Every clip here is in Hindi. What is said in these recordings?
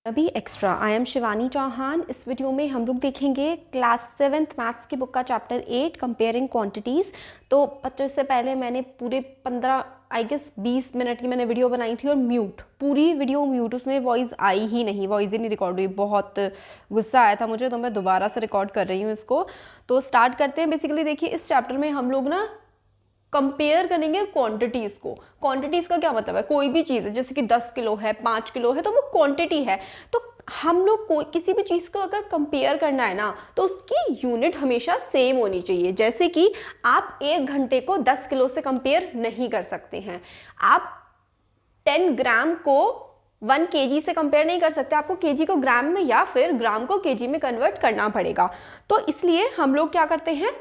अभी extra I am Shivani Chauhan. इस वीडियो में हम लोग देखेंगे क्लास 7th मैथ्स की बुक का चैप्टर 8 कंपेयरिंग क्वांटिटीज़। तो बच्चों से पहले मैंने पूरे 15 आई गेस 20 मिनट की मैंने वीडियो बनाई थी और म्यूट, पूरी वीडियो म्यूट, उसमें वॉइस आई ही नहीं, वॉइस ही नहीं रिकॉर्ड हुई। बहुत गुस्सा आया था मुझे, तो मैं दोबारा से रिकॉर्ड कर रही हूँ इसको। तो स्टार्ट करते हैं। बेसिकली देखिए, इस चैप्टर में हम लोग ना कंपेयर करेंगे क्वांटिटीज को। क्वांटिटीज का क्या मतलब है, कोई भी चीज़ है जैसे कि 10 किलो है, 5 किलो है, तो वो क्वांटिटी है। तो हम लोग कोई किसी भी चीज़ को अगर कंपेयर करना है ना, तो उसकी यूनिट हमेशा सेम होनी चाहिए। जैसे कि आप 1 घंटे को 10 किलो से कंपेयर नहीं कर सकते हैं। आप 10 ग्राम को 1 केजी से कंपेयर नहीं कर सकते। आपको केजी को ग्राम में या फिर ग्राम को केजी में कन्वर्ट करना पड़ेगा। तो इसलिए हम लोग क्या करते हैं,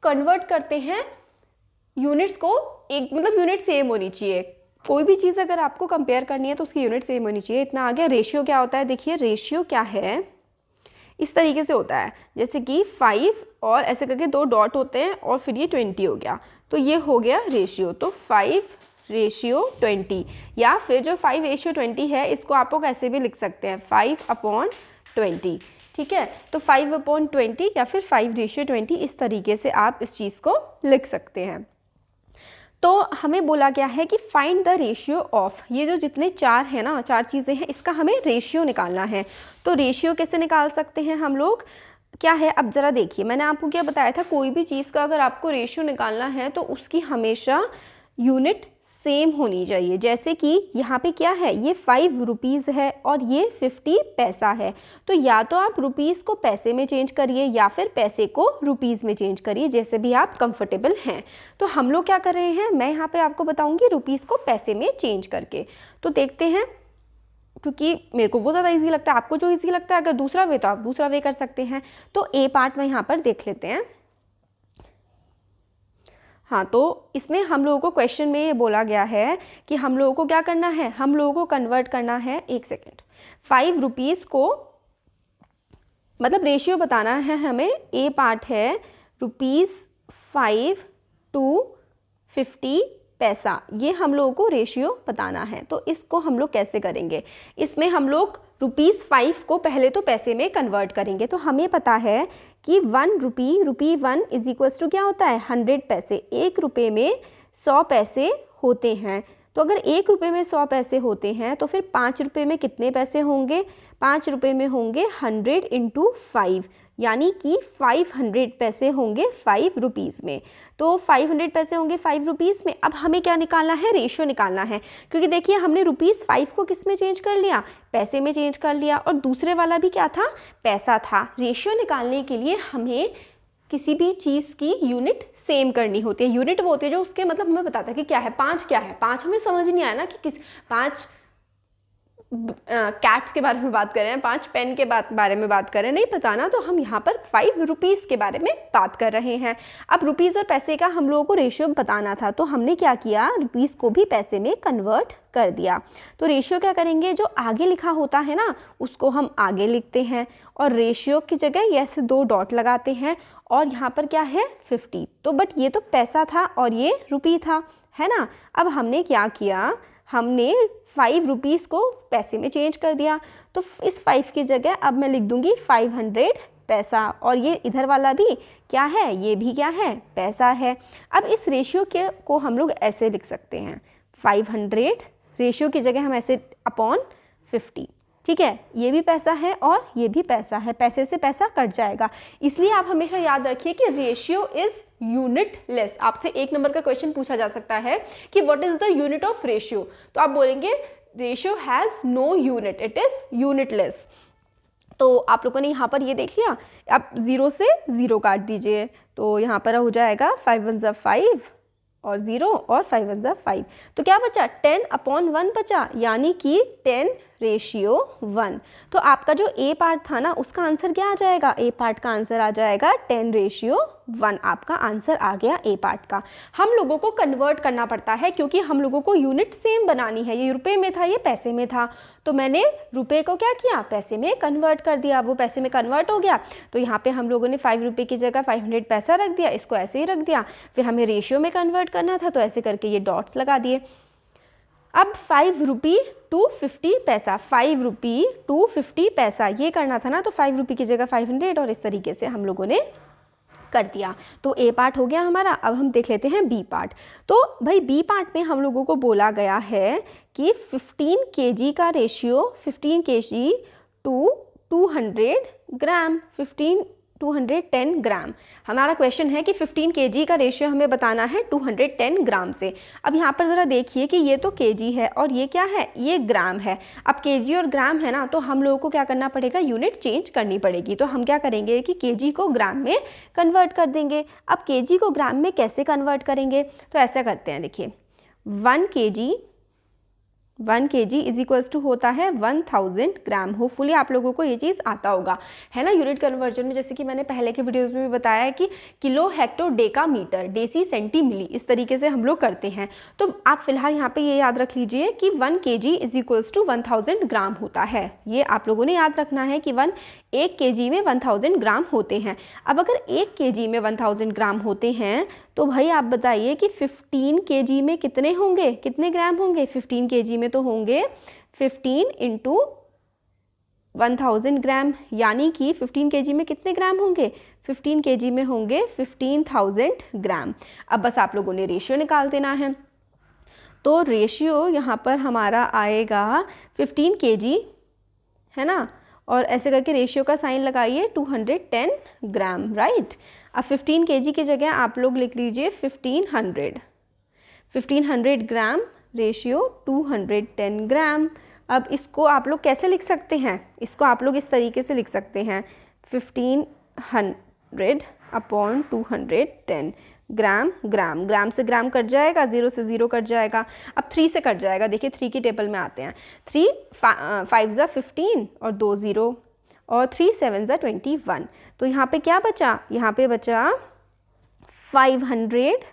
कन्वर्ट करते हैं यूनिट्स को। एक मतलब यूनिट सेम होनी चाहिए। कोई भी चीज़ अगर आपको कंपेयर करनी है तो उसकी यूनिट सेम होनी चाहिए। इतना आ गया। रेशियो क्या होता है, देखिए रेशियो क्या है, इस तरीके से होता है जैसे कि 5 और ऐसे करके 2 डॉट होते हैं और फिर ये 20 हो गया, तो ये हो गया रेशियो। तो 5:20, या फिर जो 5:20 है इसको आप लोग ऐसे भी लिख सकते हैं 5/20। ठीक है, तो 5/20 या फिर 5:20, इस तरीके से आप इस चीज़ को लिख सकते हैं। तो हमें बोला गया है कि फाइंड द रेशियो ऑफ, ये जो जितने चार हैं ना, 4 चीज़ें हैं, इसका हमें रेशियो निकालना है। तो रेशियो कैसे निकाल सकते हैं हम लोग, क्या है, अब ज़रा देखिए, मैंने आपको क्या बताया था, कोई भी चीज़ का अगर आपको रेशियो निकालना है तो उसकी हमेशा यूनिट सेम होनी चाहिए। जैसे कि यहाँ पे क्या है, ये 5 रुपीज़ है और ये 50 पैसा है। तो या तो आप रुपीज़ को पैसे में चेंज करिए या फिर पैसे को रुपीज़ में चेंज करिए, जैसे भी आप कंफर्टेबल हैं। तो हम लोग क्या कर रहे हैं, मैं यहाँ पे आपको बताऊँगी रुपीज़ को पैसे में चेंज करके। तो देखते हैं, क्योंकि मेरे को वो ज़्यादा इजी लगता है, आपको जो इजी लगता है, अगर दूसरा वे तो आप दूसरा वे कर सकते हैं। तो ए पार्ट में यहाँ पर देख लेते हैं। हाँ, तो इसमें हम लोगों को क्वेश्चन में ये बोला गया है कि हम लोगों को क्या करना है, हम लोगों को कन्वर्ट करना है, एक सेकेंड, 5 रुपीज़ को, मतलब रेशियो बताना है हमें। ए पार्ट है ₹5 टू 50 पैसा, ये हम लोगों को रेशियो बताना है। तो इसको हम लोग कैसे करेंगे, इसमें हम लोग ₹5 को पहले तो पैसे में कन्वर्ट करेंगे। तो हमें पता है कि 1 रुपी, रुपी 1 इज इक्वल्स टू क्या होता है, 100 पैसे। 1 रुपये में 100 पैसे होते हैं। तो अगर 1 रुपये में 100 पैसे होते हैं तो फिर 5 रुपये में कितने पैसे होंगे, 5 रुपये में होंगे 100 × 5, यानी कि 500 पैसे होंगे 5 रुपीज़ में। तो 500 पैसे होंगे 5 रुपीज़ में। अब हमें क्या निकालना है, रेशियो निकालना है, क्योंकि देखिए हमने ₹5 को किस में चेंज कर लिया, पैसे में चेंज कर लिया, और दूसरे वाला भी क्या था, पैसा था। रेशियो निकालने के लिए हमें किसी भी चीज़ की यूनिट सेम करनी होती है। यूनिट वो होती है जो उसके मतलब हमें बताता है कि क्या है, 5 क्या है। 5 हमें समझ नहीं आया ना कि किस 5 कैट्स के बारे में बात कर रहे हैं, 5 पेन के बारे में बात कर रहे हैं, नहीं पता ना, तो हम यहाँ पर 5 रुपीज़ के बारे में बात कर रहे हैं। अब रुपीज़ और पैसे का हम लोगों को रेशियो बताना था, तो हमने क्या किया, रुपीज़ को भी पैसे में कन्वर्ट कर दिया। तो रेशियो क्या करेंगे, जो आगे लिखा होता है ना उसको हम आगे लिखते हैं, और रेशियो की जगह ऐसे 2 डॉट लगाते हैं, और यहाँ पर क्या है 50। तो बट ये तो पैसा था और ये रुपी था, है ना। अब हमने क्या किया, हमने 5 रुपीज़ को पैसे में चेंज कर दिया। तो इस 5 की जगह अब मैं लिख दूंगी 500 पैसा, और ये इधर वाला भी क्या है, ये भी क्या है, पैसा है। अब इस रेशियो के को हम लोग ऐसे लिख सकते हैं, 500 रेशियो की जगह हम ऐसे अपॉन 50। ठीक है, ये भी पैसा है और ये भी पैसा है, पैसे से पैसा कट जाएगा। इसलिए आप हमेशा याद रखिए कि रेशियो इज यूनिट लेस। आपसे 1 नंबर का क्वेश्चन पूछा जा सकता है कि what is the unit of ratio, तो आप बोलेंगे ratio has no unit, it is unitless. तो आप लोगों ने यहाँ पर ये देख लिया, आप 0 से 0 काट दीजिए, तो यहाँ पर हो जाएगा 5 1 ज़ा 5 और 0 और 5 1 ज़ा 5, तो क्या बचा, 10/1 बचा, यानी कि 10:1। तो आपका जो ए पार्ट था ना उसका आंसर क्या आ जाएगा, ए पार्ट का आंसर आ जाएगा 10:1। आपका आंसर आ गया ए पार्ट का। हम लोगों को कन्वर्ट करना पड़ता है क्योंकि हम लोगों को यूनिट सेम बनानी है। ये रुपए में था, ये पैसे में था, तो मैंने रुपए को क्या किया, पैसे में कन्वर्ट कर दिया, वो पैसे में कन्वर्ट हो गया। तो यहाँ पे हम लोगों ने 5 रुपये की जगह 500 पैसा रख दिया, इसको ऐसे ही रख दिया। फिर हमें रेशियो में कन्वर्ट करना था तो ऐसे करके ये डॉट्स लगा दिए। अब 5 रुपी टू 50 पैसा, 5 रुपी टू 50 पैसा ये करना था ना, तो 5 रुपी की जगह 500 और इस तरीके से हम लोगों ने कर दिया। तो ए पार्ट हो गया हमारा। अब हम देख लेते हैं बी पार्ट। तो भाई बी पार्ट में हम लोगों को बोला गया है कि 15 kg का रेशियो 15 kg टू 200 ग्राम, 210 ग्राम। हमारा क्वेश्चन है कि 15 kg का रेशियो हमें बताना है 210 ग्राम से। अब यहाँ पर ज़रा देखिए कि ये तो kg है और ये क्या है, ये ग्राम है। अब kg और ग्राम है ना, तो हम लोगों को क्या करना पड़ेगा, यूनिट चेंज करनी पड़ेगी। तो हम क्या करेंगे कि kg को ग्राम में कन्वर्ट कर देंगे। अब kg को ग्राम में कैसे कन्वर्ट करेंगे, तो ऐसा करते हैं, देखिए 1 kg इज इक्वल्स टू होता है 1000 ग्राम। होपफुली आप लोगों को ये चीज़ आता होगा, है ना। यूनिट कन्वर्जन में जैसे कि मैंने पहले के वीडियोस में भी बताया है कि kilo, hecto, deca, metre, deci, centi, milli, इस तरीके से हम लोग करते हैं। तो आप फिलहाल यहाँ पे ये याद रख लीजिए कि 1 kg इज इक्वल्स टू 1000 ग्राम होता है। ये आप लोगों ने याद रखना है कि 1 kg में 1000 ग्राम होते हैं। अब अगर 1 kg में 1000 ग्राम होते हैं तो भाई आप बताइए कि 15 kg में कितने होंगे, कितने ग्राम होंगे। 15 kg में तो होंगे 15 इंटू 1000 ग्राम, यानी कि 15 kg में कितने ग्राम होंगे, 15 kg में होंगे 15,000 ग्राम। अब बस आप लोगों ने रेशियो निकाल देना है। तो रेशियो यहाँ पर हमारा आएगा 15 kg, है ना, और ऐसे करके रेशियो का साइन लगाइए 210 ग्राम, राइट। अब 15 kg की जगह आप लोग लिख लीजिए 1500 ग्राम, रेशियो 210 ग्राम। अब इसको आप लोग कैसे लिख सकते हैं, इसको आप लोग इस तरीके से लिख सकते हैं 1500 अपॉन 210 ग्राम, ग्राम ग्राम से ग्राम कट जाएगा, 0 से 0 कट जाएगा। अब 3 से कट जाएगा, देखिए 3 की टेबल में आते हैं। 3 5 ज़ा 15 और 2 0 और 3 7 ज़ा 21। तो यहाँ पे क्या बचा, यहाँ पे बचा 500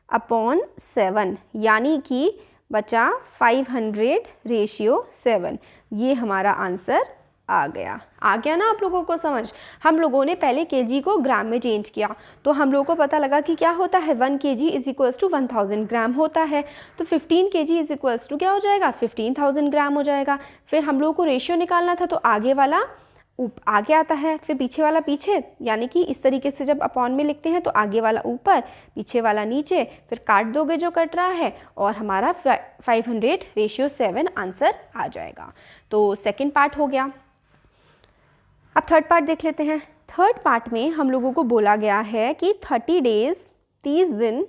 अपॉन 7, यानी कि बचा 500 रेशियो 7। ये हमारा आंसर आ गया ना आप लोगों को समझ। हम लोगों ने पहले kg को ग्राम में चेंज किया, तो हम लोगों को पता लगा कि क्या होता है, 1 kg इज इक्वल्स टू 1000 ग्राम होता है। तो 15 kg इज इक्वल्स टू क्या हो जाएगा, 15,000 ग्राम हो जाएगा। फिर हम लोगों को रेशियो निकालना था, तो आगे वाला आगे आता है, फिर पीछे वाला पीछे, यानी कि इस तरीके से जब अपॉन में लिखते हैं तो आगे वाला ऊपर, पीछे वाला नीचे, फिर काट दोगे जो कट रहा है, और हमारा 500 रेशियो 7 आंसर आ जाएगा। तो सेकेंड पार्ट हो गया। अब थर्ड पार्ट देख लेते हैं। थर्ड पार्ट में हम लोगों को बोला गया है कि 30 डेज 30 दिन,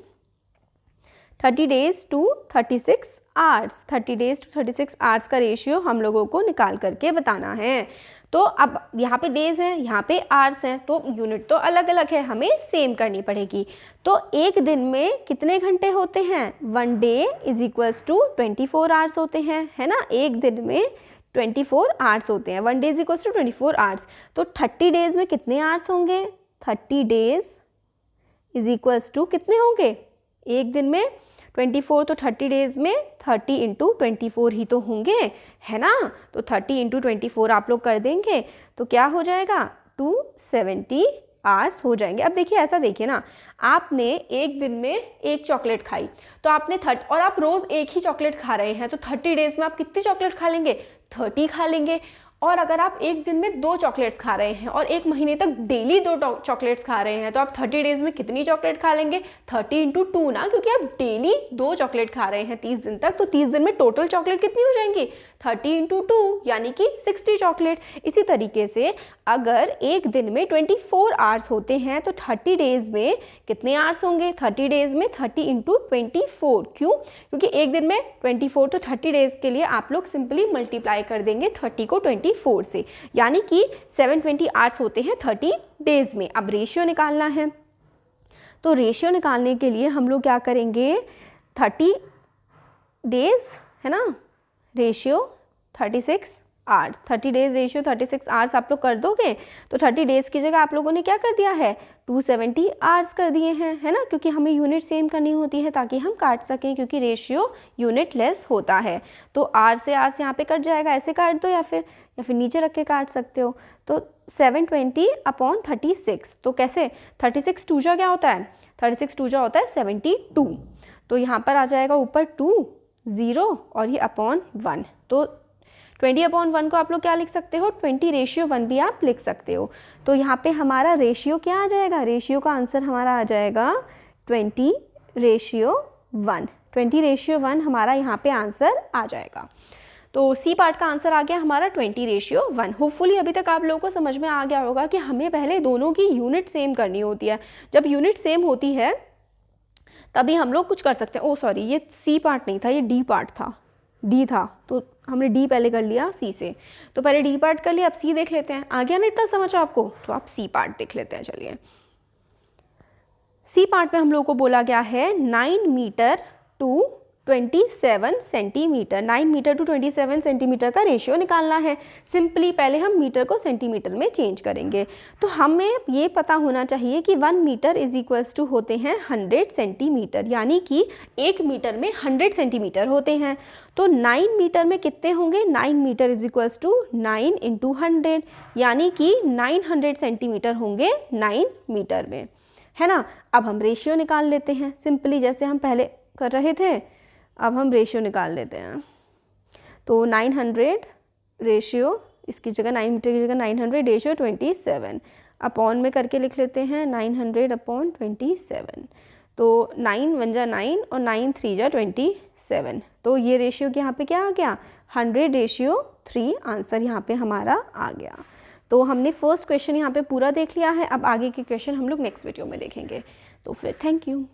30 days to 36 hours, 30 days to 36 hours का रेशियो हम लोगों को निकाल करके बताना है। तो अब यहाँ पे डेज हैं, यहाँ पे आवर्स हैं, तो यूनिट तो अलग अलग है, हमें सेम करनी पड़ेगी। तो एक दिन में कितने घंटे होते हैं, 1 day is equals to 24 hours होते हैं, है ना। एक दिन में 24 आवर्स होते हैं, 1 day is equals to 24 hours. तो 30 डेज में कितने आवर्स होंगे, 30 डेज इज इक्वल्स टू कितने होंगे, एक दिन में 24, तो 30 डेज में 30 इंटू 24 ही तो होंगे, है ना। तो 30 इंटू 24 आप लोग कर देंगे तो क्या हो जाएगा, 270 आवर्स हो जाएंगे। अब देखिए, ऐसा देखिए ना, आपने एक दिन में एक चॉकलेट खाई, तो आपने और आप रोज़ एक ही चॉकलेट खा रहे हैं, तो 30 डेज में आप कितनी चॉकलेट खा लेंगे, 30 खा लेंगे। और अगर आप एक दिन में 2 चॉकलेट्स खा रहे हैं और एक महीने तक डेली 2 चॉकलेट्स खा रहे हैं, तो आप 30 डेज में कितनी चॉकलेट खा लेंगे, 30 इंटू 2 ना, क्योंकि आप डेली 2 चॉकलेट खा रहे हैं 30 दिन तक। तो 30 दिन में टोटल चॉकलेट कितनी हो जाएंगी, 30 इंटू 2 यानी कि 60 चॉकलेट। इसी तरीके से अगर एक दिन में 24 आवर्स होते हैं तो 30 डेज में कितने आवर्स होंगे, 30 डेज में 30 इंटू 24। क्यों, क्योंकि एक दिन में 24, तो 30 डेज के लिए आप लोग सिंपली मल्टीप्लाई कर देंगे 30 को 24 से, यानी कि 720 आवर्स होते हैं 30 डेज में। अब रेशियो निकालना है, तो रेशियो निकालने के लिए हम लोग क्या करेंगे, 30 डेज, है ना, ratio 36 hours, 30 days ratio 36 hours आप लोग कर दोगे, तो 30 डेज की जगह आप लोगों ने क्या कर दिया है, 270 आवर्स कर दिए हैं, है ना, क्योंकि हमें यूनिट सेम करनी होती है ताकि हम काट सकें, क्योंकि रेशियो यूनिट लेस होता है। तो आर से आर से यहाँ पे कट जाएगा, ऐसे काट दो या फिर नीचे रख के काट सकते हो। तो 720 अपॉन 36, तो कैसे, 36 टूजा क्या होता है, 36 टूजा होता है 72, तो यहाँ पर आ जाएगा ऊपर 2, 0 और ये अपॉन 1। तो 20/1 को आप लोग क्या लिख सकते हो, 20/1 भी आप लिख सकते हो। तो यहाँ पे हमारा रेशियो क्या आ जाएगा, रेशियो का आंसर हमारा आ जाएगा 20/1। 20/1 हमारा यहाँ पे आंसर आ जाएगा। तो सी पार्ट का आंसर आ गया हमारा 20/1। होपफुली अभी तक आप लोगों को समझ में आ गया होगा कि हमें पहले दोनों की यूनिट सेम करनी होती है। जब यूनिट सेम होती है तभी हम लोग कुछ कर सकते हैं। ओ सॉरी, ये सी पार्ट नहीं था, ये डी पार्ट था, डी था, तो हमने डी पहले कर लिया सी से। तो पहले डी पार्ट कर लिया, अब सी देख लेते हैं। आ गया ना इतना समझ आपको, तो आप सी पार्ट देख लेते हैं। चलिए, सी पार्ट में हम लोगों को बोला गया है 9 metre to 27 centimetre. 9 metre to 27 centimetre का रेशियो निकालना है। सिंपली पहले हम मीटर को सेंटीमीटर में चेंज करेंगे। तो हमें ये पता होना चाहिए कि 1 मीटर इज इक्वल्स टू होते हैं 100 सेंटीमीटर, यानी कि 1 मीटर में 100 सेंटीमीटर होते हैं। तो 9 मीटर में कितने होंगे, 9 metre is equals to 9 into 100, यानी कि 900 सेंटीमीटर होंगे 9 मीटर में, है ना। अब हम रेशियो निकाल लेते हैं सिंपली, जैसे हम पहले कर रहे थे। अब हम रेशियो निकाल लेते हैं। तो 900 रेशियो, इसकी जगह 9 मीटर की जगह 900 रेशियो 27 अपॉन में करके लिख लेते हैं 900 अपॉन 27। तो 9 1 जा 9 और 9 3 जा 27। तो ये रेशियो यहाँ पे क्या आ गया, 100/3 आंसर यहाँ पे हमारा आ गया। तो हमने फर्स्ट क्वेश्चन यहाँ पे पूरा देख लिया है। अब आगे के क्वेश्चन हम लोग नेक्स्ट वीडियो में देखेंगे। तो फिर थैंक यू।